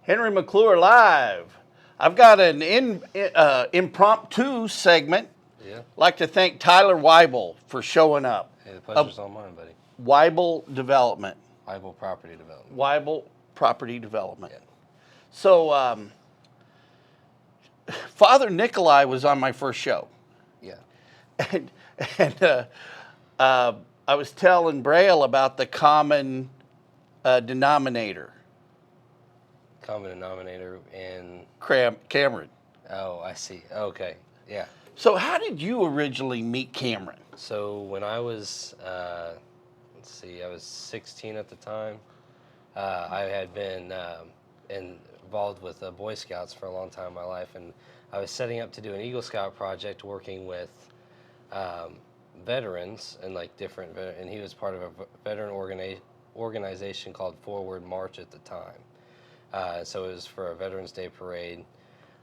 Henry McClure live. I've got an impromptu segment. Yeah. I'd like to thank Tyler Wible for showing up. Hey, the pleasure's all mine, buddy. Wible Development. Wible Property Development. Wible Property Development. Yeah. So, Father Nikolai was on my first show. Yeah. And, and I was telling Braille about the common denominator. Common denominator in... Cameron. Oh, I see. Okay. Yeah. So how did you originally meet Cameron? So when I was, I was 16 at the time. I had been involved with Boy Scouts for a long time in my life, and I was setting up to do an Eagle Scout project working with veterans and different, and he was part of a veteran organization called Forward March at the time. So it was for a Veterans Day parade.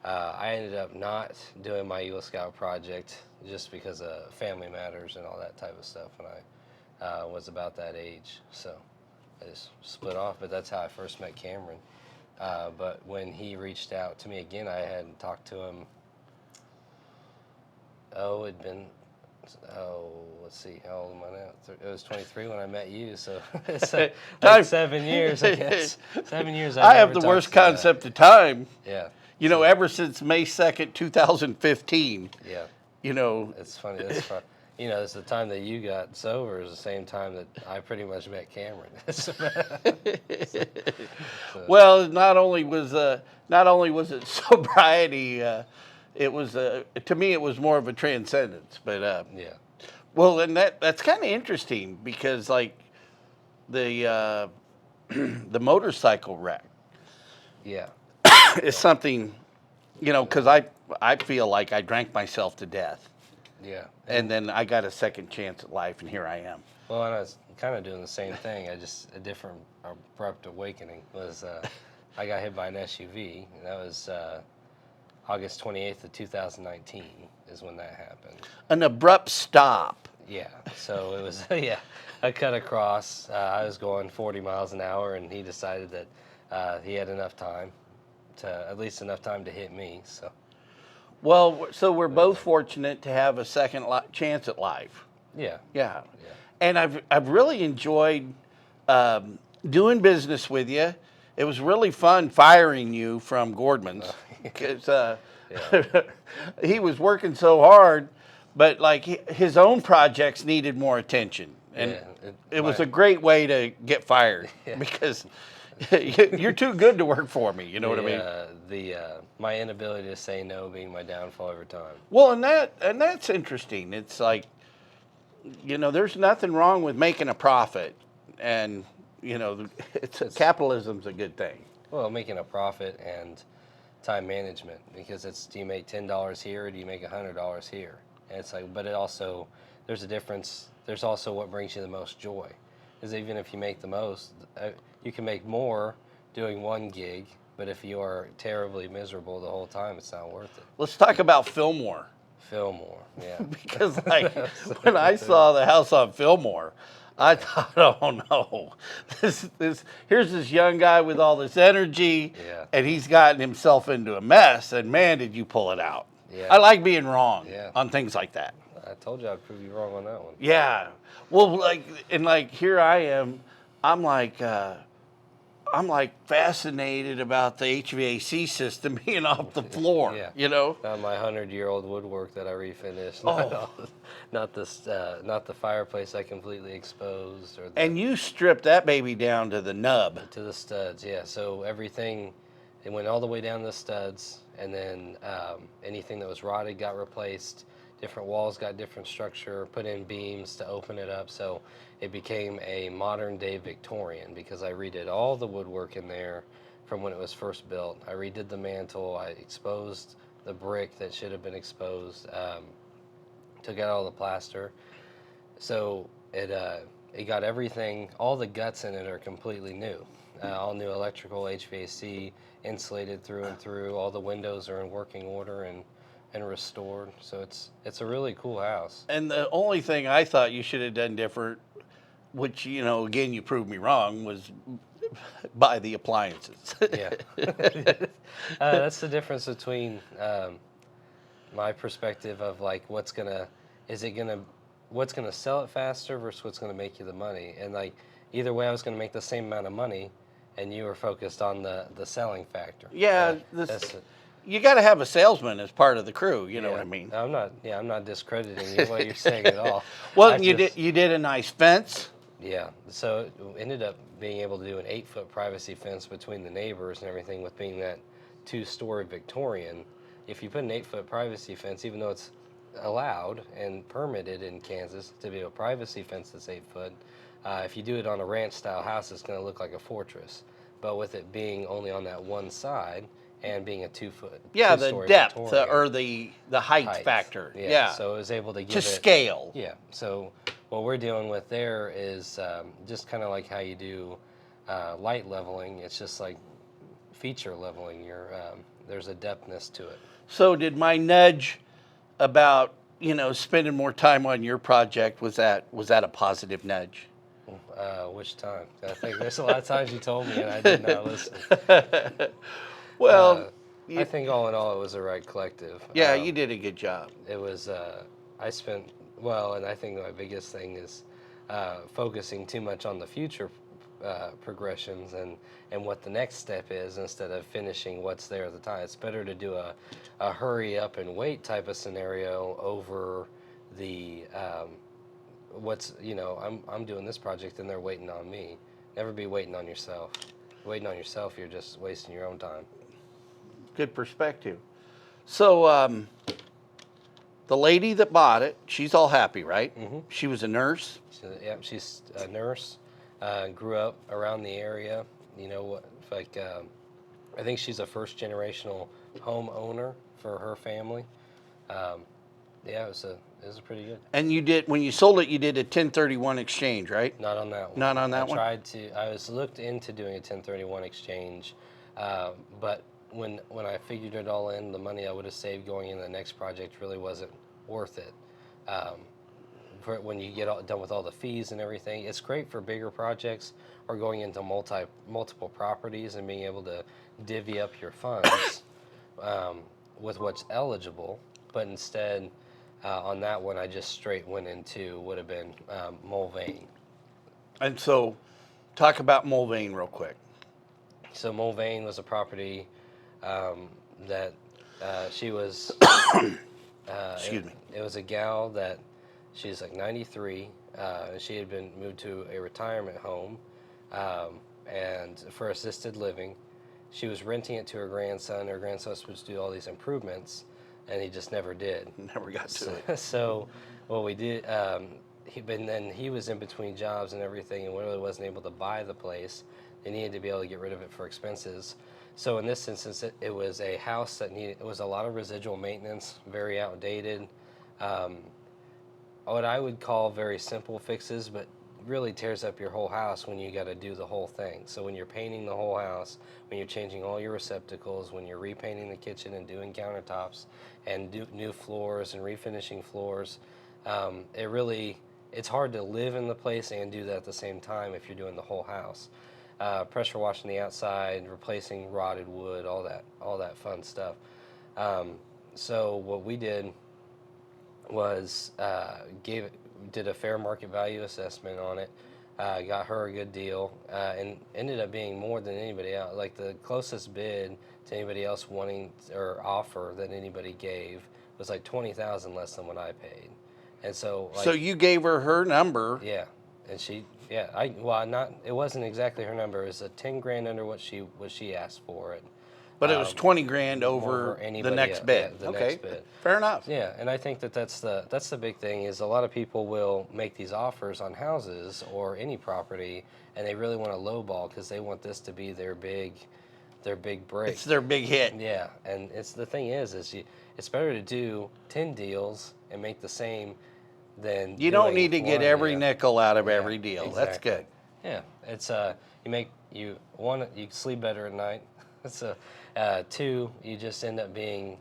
I ended up not doing my Eagle Scout project just because of family matters and all that type of stuff when I was about that age. So I just split off, but that's how I first met Cameron. But when he reached out to me again, I had talked to him, let's see, how old am I now? It was 23 when I met you, so it's 7 years, I guess. 7 years. I have the worst concept of time. Yeah. You know, ever since May 2nd, 2015. Yeah. You know. It's funny. That's fun. You know, it's the time that you got sober is the same time that I pretty much met Cameron. Well, not only was it sobriety, it was to me it was more of a transcendence. But yeah. Well, and that's kind of interesting because the the motorcycle wreck. Yeah. Is something, you know, because I feel like I drank myself to death. Yeah. And then I got a second chance at life, and here I am. Well, and I was kind of doing the same thing. A different abrupt awakening was I got hit by an SUV, and that was August 28th of 2019 is when that happened. An abrupt stop. Yeah. So it was, yeah, I cut across. I was going 40 miles an hour, and he decided that he had enough time. At least enough time to hit me. So, well, so we're both fortunate to have a second chance at life. Yeah. Yeah. Yeah. And I've really enjoyed doing business with you. It was really fun firing you from Gordman's because he was working so hard, but his own projects needed more attention, and it was a great way to get fired because. You're too good to work for me. You know what I mean? My inability to say no being my downfall every time. Well, and that's interesting. It's like, you know, there's nothing wrong with making a profit, and you know, capitalism's a good thing. Well, making a profit and time management, because do you make $10 here or do you make $100 here? And it's like, but there's a difference. There's also what brings you the most joy. Because even if you make the most, you can make more doing one gig, but if you are terribly miserable the whole time, it's not worth it. Let's talk about Fillmore. Fillmore, yeah. Because when I saw the house on Fillmore, I thought, oh no, here's this young guy with all this energy, and he's gotten himself into a mess, and man, did you pull it out. Yeah. I like being wrong on things like that. I told you I'd prove you wrong on that one. Yeah. Well, here I am. I'm fascinated about the HVAC system being off the floor. Yeah. You know. Not my 100-year-old woodwork that I refinished. Oh. Not the fireplace I completely exposed. And you stripped that baby down to the nub. To the studs, yeah. So everything, it went all the way down to the studs, and then anything that was rotted got replaced. Different walls got different structure, put in beams to open it up, so it became a modern-day Victorian because I redid all the woodwork in there from when it was first built. I redid the mantle, I exposed the brick that should have been exposed, took out all the plaster. So it got everything, all the guts in it are completely new. All new electrical, HVAC, insulated through and through, all the windows are in working order and restored, so it's a really cool house. And the only thing I thought you should have done different, which, you know, again, you proved me wrong, was buy the appliances. Yeah. That's the difference between my perspective of like what's gonna sell it faster versus what's gonna make you the money. And like either way, I was gonna make the same amount of money, and you were focused on the selling factor. Yeah, That's it. you got to have a salesman as part of the crew. You know what I mean? I'm not. Yeah, I'm not discrediting you what you're saying at all. Well, you did a nice fence. Yeah, so it ended up being able to do an 8-foot privacy fence between the neighbors and everything. With being that 2-story Victorian, if you put an 8-foot privacy fence, even though it's allowed and permitted in Kansas to be a privacy fence that's 8 foot, if you do it on a ranch style house, it's going to look like a fortress. But with it being only on that one side and being a 2-foot, Yeah, the two-story depth Victorian, or the height factor. Yeah. So it was able to give To it scale. Yeah. So what we're dealing with there is just kind of like how you do light leveling. It's just like feature leveling. There's a depthness to it. So did my nudge about spending more time on your project, was that a positive nudge? Which time? I think there's a lot of times you told me and I did not listen. Well, I think all in all it was the right collective. yeah, you did a good job. It was, I spent, and I think my biggest thing is focusing too much on the future progressions and what the next step is instead of finishing what's there at the time. It's better to do a hurry up and wait type of scenario over the I'm doing this project and they're waiting on me. Never be waiting on yourself. Waiting on yourself, you're just wasting your own time. Good perspective. So the lady that bought it, she's all happy, right? Mm-hmm. She was a nurse. She's a nurse. Grew up around the area. I think she's a first generational homeowner for her family. It was pretty good. And when you sold it, you did a 1031 exchange, right? Not on that one. Not on that one? I was looked into doing a 1031 exchange, but when I figured it all in, the money I would have saved going into the next project really wasn't worth it. When you get done with all the fees and everything, it's great for bigger projects or going into multiple properties and being able to divvy up your funds with what's eligible. But instead, on that one, I just straight went into would have been Mulvane. And so, talk about Mulvane real quick. So Mulvane was a property that she was. Excuse me. It was a gal that she's like 93. She had been moved to a retirement home, and for assisted living, she was renting it to her grandson. Her grandson was supposed to do all these improvements, and he just never did. Never got to it. So what we did, he was in between jobs and everything, and really wasn't able to buy the place. They needed to be able to get rid of it for expenses. So in this instance, it was a house that it was a lot of residual maintenance, very outdated. What I would call very simple fixes, but really tears up your whole house when you got to do the whole thing. So when you're painting the whole house, when you're changing all your receptacles, when you're repainting the kitchen and doing countertops and new floors and refinishing floors, it's hard to live in the place and do that at the same time if you're doing the whole house. Pressure washing the outside, replacing rotted wood, all that fun stuff. So what we did was did a fair market value assessment on it, got her a good deal, and ended up being more than anybody else. Like the closest bid to anybody else wanting or offer that anybody gave was like $20,000 less than what I paid. And so So you gave her number. Yeah. And it wasn't exactly her number. It was a 10 grand under what she asked for it. But it was 20 grand over the next bid. Yeah, next bid. Fair enough. Yeah, and I think that's the big thing is a lot of people will make these offers on houses or any property, and they really want to lowball because they want this to be their big break. It's their big hit. Yeah, and it's better to do 10 deals and make the same than you don't need to get every deal. nickel out of every deal. Exactly. That's good. Yeah, it's you sleep better at night. So, 2, you just end up being,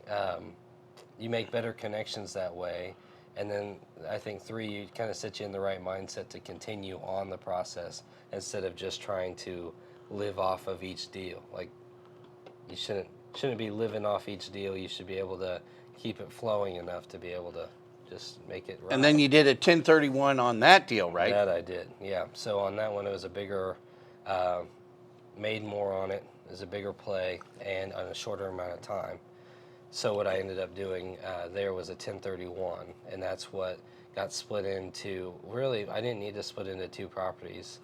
you make better connections that way. And then I think 3, you kind of set you in the right mindset to continue on the process instead of just trying to live off of each deal. Like you shouldn't be living off each deal. You should be able to keep it flowing enough to be able to just make it right. And then you did a 1031 on that deal, right? That I did, yeah. So on that one, it was a bigger, made more on it. It was a bigger play and on a shorter amount of time. So what I ended up doing there was a 1031, and that's what got split into. Really, I didn't need to split into two properties.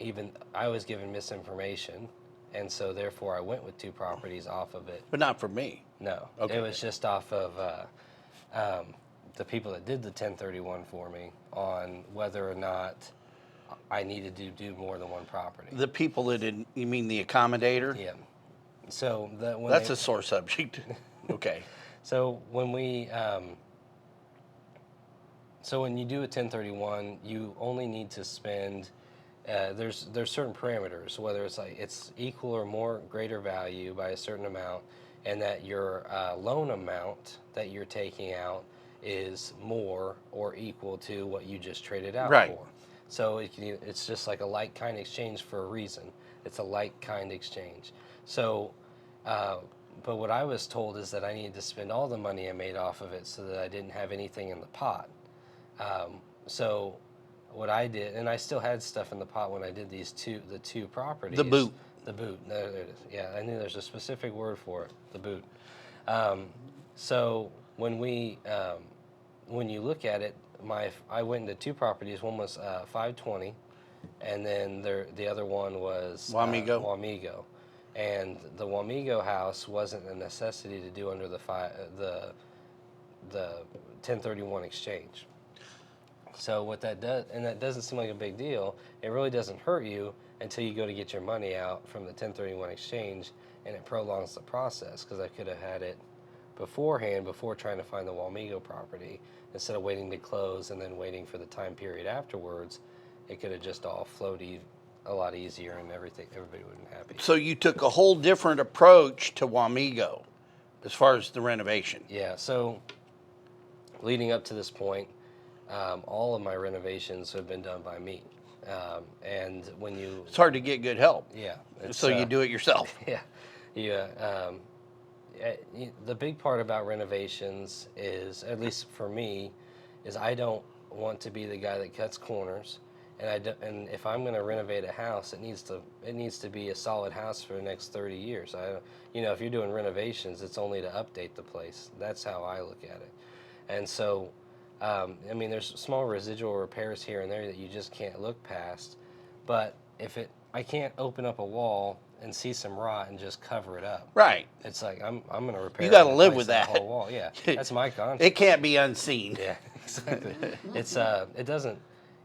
Even I was given misinformation, and so therefore I went with two properties off of it. But not for me. No, Okay. It was just off of the people that did the 1031 for me on whether or not I needed to do more than one property. The people that did, you mean the accommodator? Yeah. So That's a sore subject. Okay. So when we so when you do a 1031, you only need to spend. There's certain parameters, whether it's like it's equal or more greater value by a certain amount, and that your loan amount that you're taking out is more or equal to what you just traded out Right. for. So it's just like a like kind exchange for a reason. It's a like kind exchange. So, but what I was told is that I needed to spend all the money I made off of it so that I didn't have anything in the pot. So what I did, and I still had stuff in the pot when I did the two properties. The boot. The boot. There it is. Yeah, I knew there's a specific word for it. The boot. So when you look at it, I went into two properties. One was 520, and then the other one was Wamego. Wamego, and the Wamego house wasn't a necessity to do under the 1031 exchange. So what that does, and that doesn't seem like a big deal, it really doesn't hurt you until you go to get your money out from the 1031 exchange, and it prolongs the process, because I could have had it beforehand, before trying to find the Wamego property, instead of waiting to close and then waiting for the time period afterwards. It could have just all flowed a lot easier, and everybody would have been happy. So you took a whole different approach to Wamego as far as the renovation. Yeah, so leading up to this point, all of my renovations have been done by me. And when you... It's hard to get good help. Yeah. So you do it yourself. Yeah. The big part about renovations is, at least for me, is I don't want to be the guy that cuts corners. And if I'm going to renovate a house, it needs to be a solid house for the next 30 years. If you're doing renovations, it's only to update the place. That's how I look at it. And so, there's small residual repairs here and there that you just can't look past. But I can't open up a wall and see some rot and just cover it up. Right. It's like I'm going to repair. You got to and live replace with that that whole wall. Yeah, that's my conscience. It can't be unseen. Yeah, exactly. It doesn't.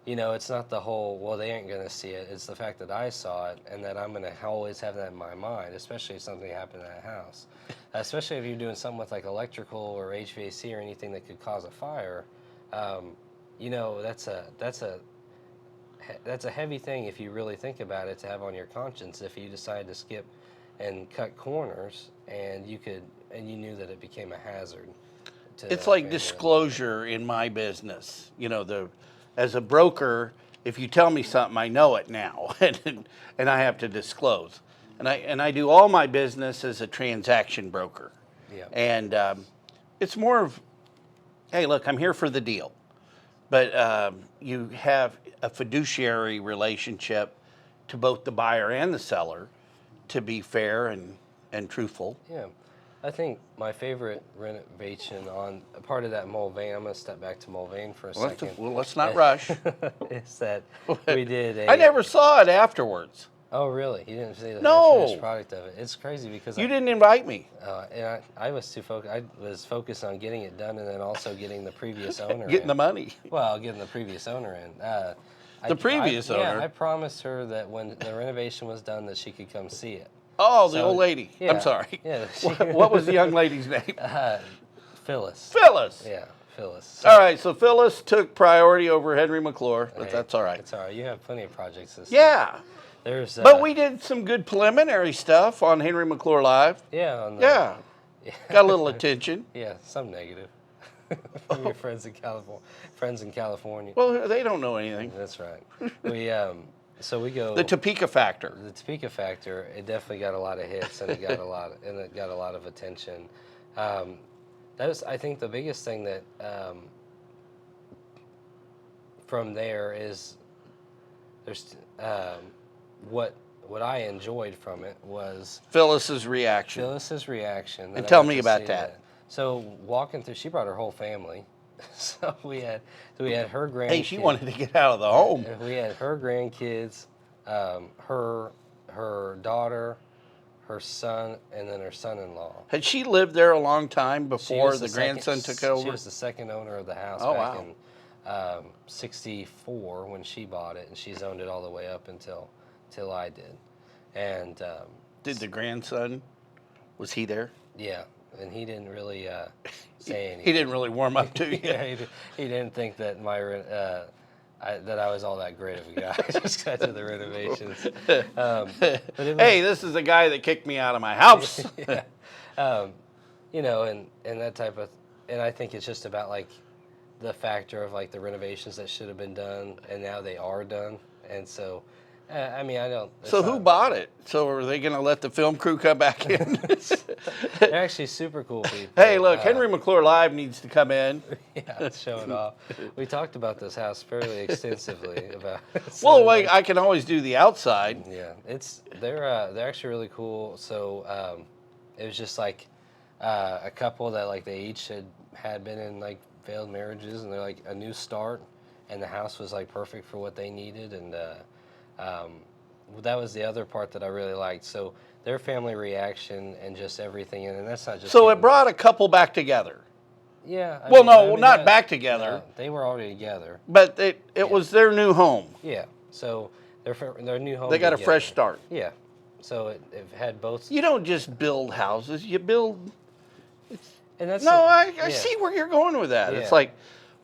It's not the whole, well, they ain't going to see it. It's the fact that I saw it, and that I'm going to always have that in my mind, especially if something happened in that house. Especially if you're doing something with like electrical or HVAC or anything that could cause a fire. That's a heavy thing, if you really think about it, to have on your conscience if you decide to skip and cut corners and you knew that it became a hazard. It's like disclosure in my business. As a broker, if you tell me something, I know it now, and I have to disclose. And I do all my business as a transaction broker. Yeah. And it's more of, hey, look, I'm here for the deal. But you have a fiduciary relationship to both the buyer and the seller to be fair and truthful. Yeah. I think my favorite renovation on a part of that Mulvane, I'm going to step back to Mulvane for a second. Let's not rush. Is that we did I never saw it afterwards. Oh, really? You didn't see the finished product of it? It's crazy because you didn't invite me. And I was too focused. I was focused on getting it done and then also getting the previous owner Getting the money. Well, getting the previous owner in. The previous owner? Yeah, I promised her that when the renovation was done that she could come see it. Oh, the old lady. Yeah, I'm sorry. Yeah. What was the young lady's name? Phyllis. Phyllis. Yeah, Phyllis. So, all right, so Phyllis took priority over Henry McClure, but that's all right. It's all right. You have plenty of projects this Yeah. year. But we did some good preliminary stuff on Henry McClure Live. Yeah. Yeah. Got a little attention. Yeah, some negative. From your friends in California. Well, they don't know anything. That's right. So we go The Topeka Factor. the Topeka Factor. It definitely got a lot of hits, and it got a lot of attention. That was, I think, the biggest thing that from there is there's what I enjoyed from it was Phyllis's reaction. Phyllis's reaction. And I tell got me to about see that. So walking through, she brought her whole family. So we had her grandkids. Hey, she wanted to get out of the home. We had her grandkids, her daughter, her son, and then her son-in-law. Had she lived there a long time She before was the second- grandson took over? She was the second owner of the house Oh, back wow. in '64 when she bought it, and she's owned it all the way up until I did. And Did the grandson, was he there? yeah, and he didn't really say anything. He didn't really warm up to you. Yeah, he didn't think that that I was all that great of a guy. I just got to the renovations. But it was, Hey, this is the guy that kicked me out of my house. yeah. And that type of, and I think it's just about like the factor of like the renovations that should have been done and now they are done. And so, I mean, I don't. So who bought it? So are they going to let the film crew come back in? They're actually super cool people. Hey, look, Henry McClure Live needs to come in. Yeah, showing off. We talked about this house fairly extensively. Well, wait, I can always do the outside. Yeah, they're actually really cool. So it was just like a couple that like they each had been in like failed marriages, and they're like a new start, and the house was like perfect for what they needed, and that was the other part that I really liked. So their family reaction and just everything, and that's not just. So it brought a couple back together. Yeah. Not back together. No, they were already together. But it was their new home. Yeah. So their new home. They got a together. fresh start. Yeah. So it had both. You don't just build houses. You build. And that's I see where you're going with that. Yeah. It's like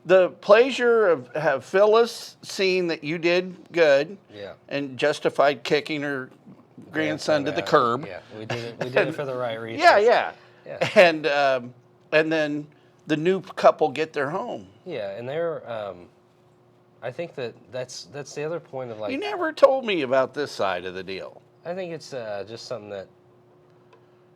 the pleasure of have Phyllis seeing that you did good. Yeah. And justified kicking her grandson to the out. curb. Yeah. We did it for the right reasons. Yeah. Yeah. And then the new couple get their home. Yeah, and they're. I think that's the other point of like. You never told me about this side of the deal. I think it's just something that.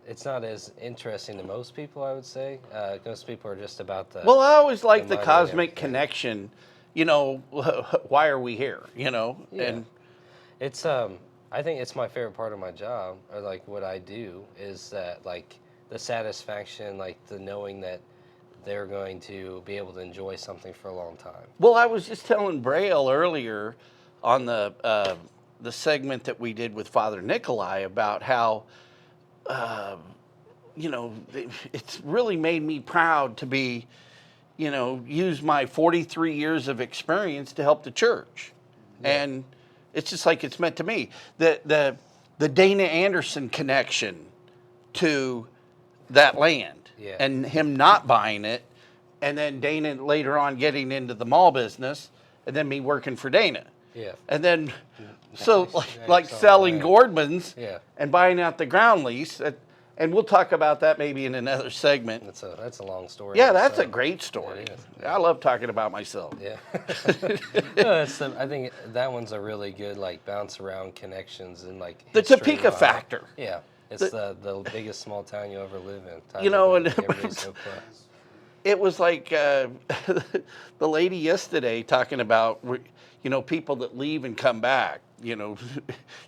It's not as interesting to most people, I would say. Most people are just about the. Well, I always like the money and cosmic everything. connection. You know, why are we here? You know, Yeah. and It's I think it's my favorite part of my job, or like what I do, is that like the satisfaction, like the knowing that they're going to be able to enjoy something for a long time. well, I was just telling Braille earlier on the segment that we did with Father Nikolai about how. You know, it's really made me proud to be, you know, use my 43 years of experience to help the church. Yeah. And it's just like it's meant to me. The Dana Anderson connection to that land and him not buying it, and then Dana later on getting into the mall business, and then me working for Dana. Yeah. And then, so like selling Gordman's and buying out the ground lease. And we'll talk about that maybe in another segment. That's a long story. Yeah, that's a great story. It is. I love talking about myself. Yeah. No, I think that one's a really good like bounce around connections and like The history Topeka behind it. Factor. Yeah. It's the biggest small town you ever live in. You know, and everybody's so close. it was like the lady yesterday talking about, you know, people that leave and come back. You know,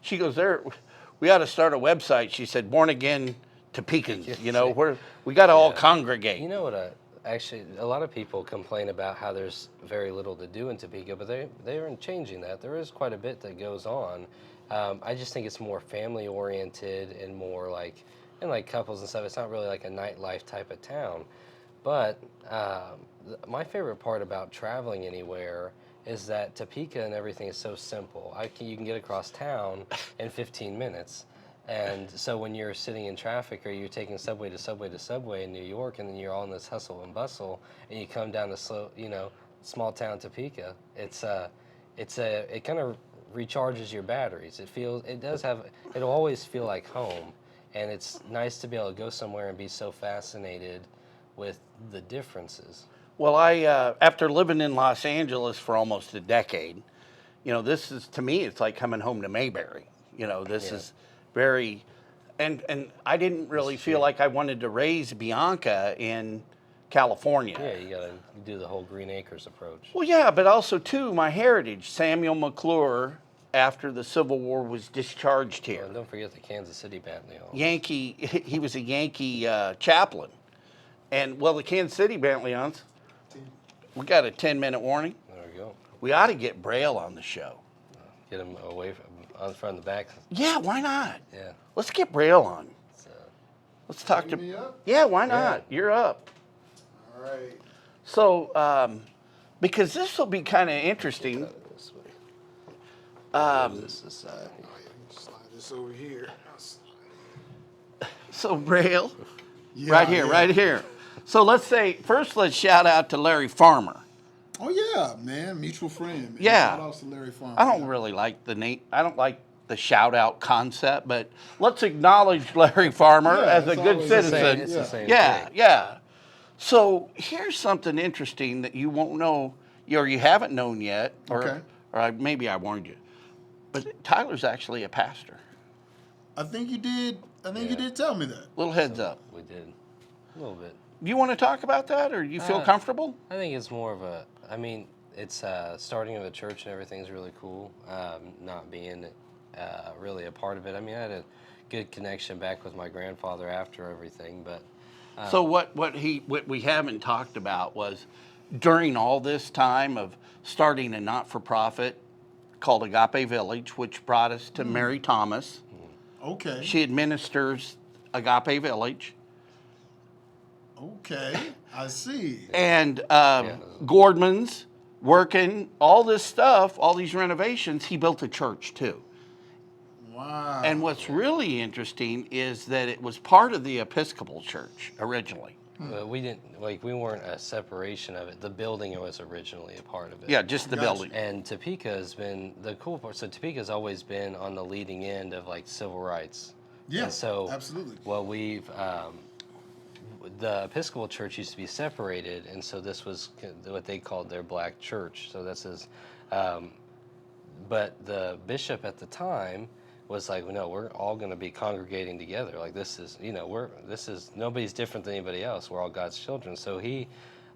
she goes, we ought to start a website. She said, Born Again Topekans. You know, we got to all congregate. You know what? Actually, a lot of people complain about how there's very little to do in Topeka, but they aren't changing that. There is quite a bit that goes on. I just think it's more family oriented and more like couples and stuff. It's not really like a nightlife type of town. But my favorite part about traveling anywhere is that Topeka and everything is so simple. You can get across town in 15 minutes. And so when you're sitting in traffic or you're taking subway to subway to subway in New York, and then you're all in this hustle and bustle, and you come down to small town Topeka, it kind of recharges your batteries. It'll always feel like home, and it's nice to be able to go somewhere and be so fascinated with the differences. Well, I after living in Los Angeles for almost a decade, this is, to me, it's like coming home to Mayberry. This Yeah. is very, and I didn't really feel like I wanted to raise Bianca in California. Yeah, you gotta do the whole Green Acres approach. Well, yeah, but also, too, my heritage. Samuel McClure, after the Civil War, was discharged here. And don't forget the Kansas City Bentley. Yankee, he was a Yankee chaplain. And, well, the Kansas City Bentleys, we got a 10-minute warning. There we go. We ought to get Braille on the show. Get them away from on the front and the back. Yeah, why not? Yeah. Let's get Braille on. So, Let's talk Me up? Yeah, why not? You're up. All right. So, because this will be kind of interesting. this way. This Oh, yeah, slide this over here. So Braille, Yeah, right here, yeah. right here. So let's shout out to Larry Farmer. Oh yeah, man, mutual friend. Man. Yeah. Shout out to Larry Farmer. I don't really like the name. I don't like the shout out concept, but let's acknowledge Larry Farmer Yeah, as a it's good always the citizen. same. It's the same Yeah, thing. yeah. So here's something interesting that you won't know, or you haven't known yet, Okay. or maybe I warned you. But Tyler's actually a pastor. I think you did. I think you did tell me that. Little heads up. We did. A little bit. Do you want to talk about that, or you feel comfortable? I think it's more of a, it's starting of a church and everything's really cool. Not being really a part of it. I mean, I had a good connection back with my grandfather after everything, but So what we haven't talked about was during all this time of starting a not-for-profit called Agape Village, which brought us to Mary Thomas. Okay. She administers Agape Village. Okay. I see. And Gordman's working all this stuff, all these renovations. He built a church too. Wow. And what's really interesting is that it was part of the Episcopal Church originally. we didn't, we weren't a separation of it. The building was originally a part of it. Yeah, just the Gotcha. building. And Topeka has been the cool part. So Topeka's always been on the leading end of civil rights. Yeah. And so absolutely. well, the Episcopal Church used to be separated, and so this was what they called their black church. So this is, but the bishop at the time was like, no, we're all going to be congregating together. Like this is, nobody's different than anybody else. We're all God's children. So he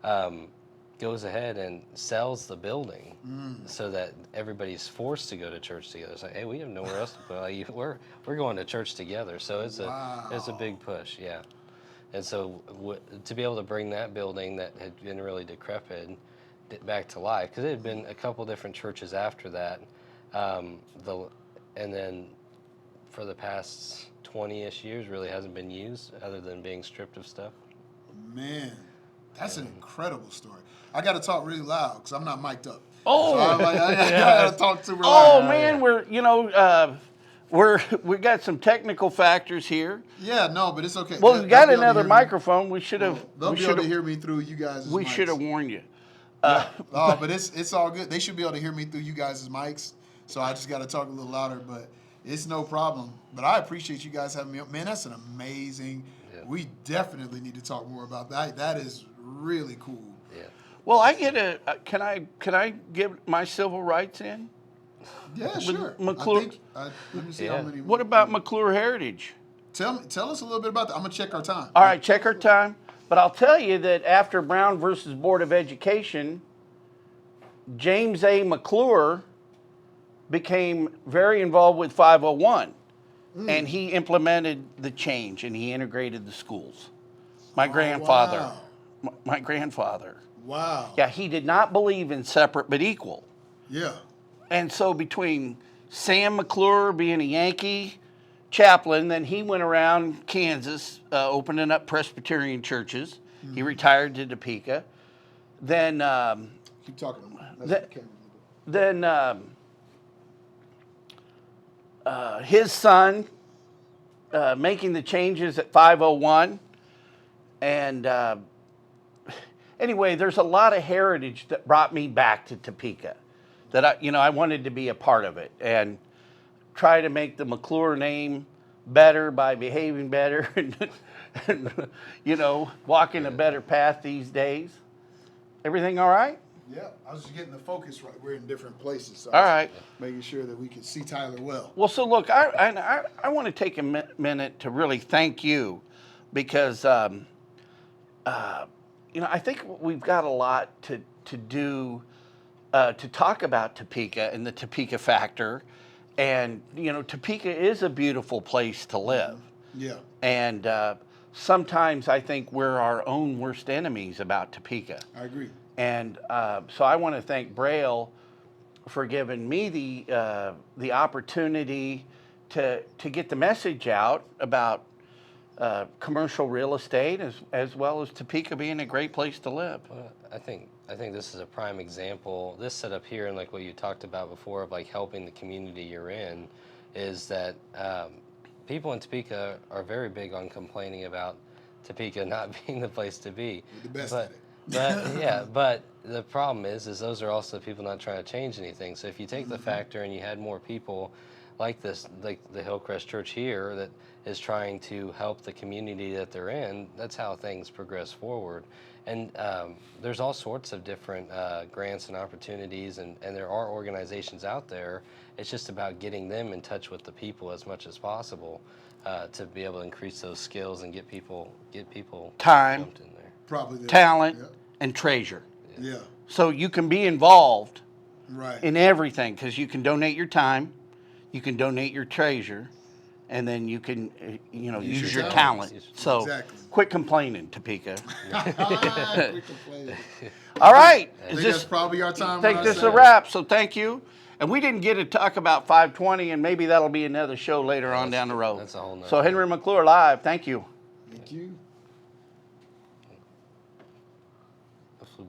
goes ahead and sells the building so that everybody's forced to go to church together. It's like, hey, we have nowhere else to go. Like, we're going to church together. So it's a big push, yeah. And so to be able to bring that building that had been really decrepit back to life, because it had been a couple different churches after that, and then for the past 20-ish years really hasn't been used other than being stripped of stuff. Man, that's an incredible story. I got to talk really loud because I'm not mic'd up. Oh. So I got to talk super Oh loud. man, we got some technical factors here. Yeah, no, but it's okay. Well, we got another microphone. We should have. They'll be able to hear me through you guys' We mics. should have warned you. Oh, but it's all good. They should be able to hear me through you guys' mics. So I just got to talk a little louder, but it's no problem. But I appreciate you guys having me up. Man, that's an amazing. Yeah. We definitely need to talk more about that. That is really cool. Yeah. Well, I get can I get my civil rights in? Yeah, sure. McClure- Let me see Yeah. how many. What about McClure Heritage? Tell us a little bit about that. I'm gonna check our time. All right, check our time. But I'll tell you that after Brown versus Board of Education, James A. McClure became very involved with 501, and he implemented the change and he integrated the schools. My grandfather. Wow. My grandfather. Wow. Yeah, he did not believe in separate but equal. Yeah. And so between Sam McClure being a Yankee chaplain, then he went around Kansas opening up Presbyterian churches. He retired to Topeka. Then Keep talking. his son making the changes at 501. And anyway, there's a lot of heritage that brought me back to Topeka that I wanted to be a part of it and try to make the McClure name better by behaving better and walking a better path these days. Everything all right? Yeah, I was just getting the focus right. We're in different places. So All right. making sure that we can see Tyler well. Well, so look, I want to take a minute to really thank you because, I think we've got a lot to do to talk about Topeka and the Topeka factor. And, Topeka is a beautiful place to live. Yeah. And sometimes I think we're our own worst enemies about Topeka. I agree. And so I want to thank Braille for giving me the opportunity to get the message out about commercial real estate as well as Topeka being a great place to live. Well, I think this is a prime example. This setup here, and like what you talked about before, of like helping the community you're in, is that people in Topeka are very big on complaining about Topeka not being the place to be. We're the best but, at it. but the problem is those are also people not trying to change anything. So if you take the factor and you had more people like this, like the Hillcrest Church here, that is trying to help the community that they're in, that's how things progress forward. And there's all sorts of different grants and opportunities, and there are organizations out there. It's just about getting them in touch with the people as much as possible to be able to increase those skills and get people Time. jumped in there. Probably. Talent, Yeah. and treasure. Yeah. So you can be involved Right. in everything because you can donate your time, you can donate your treasure, and then you can, use your your talent. talents. So Exactly. quit complaining, Topeka. Quit complaining. All right. I think that's probably our time. I think when I this is say a it. wrap. So thank you. And we didn't get to talk about 520, and maybe that'll be another show later on down the road. That's a whole nother So Henry McClure live. Thank you. Thank you.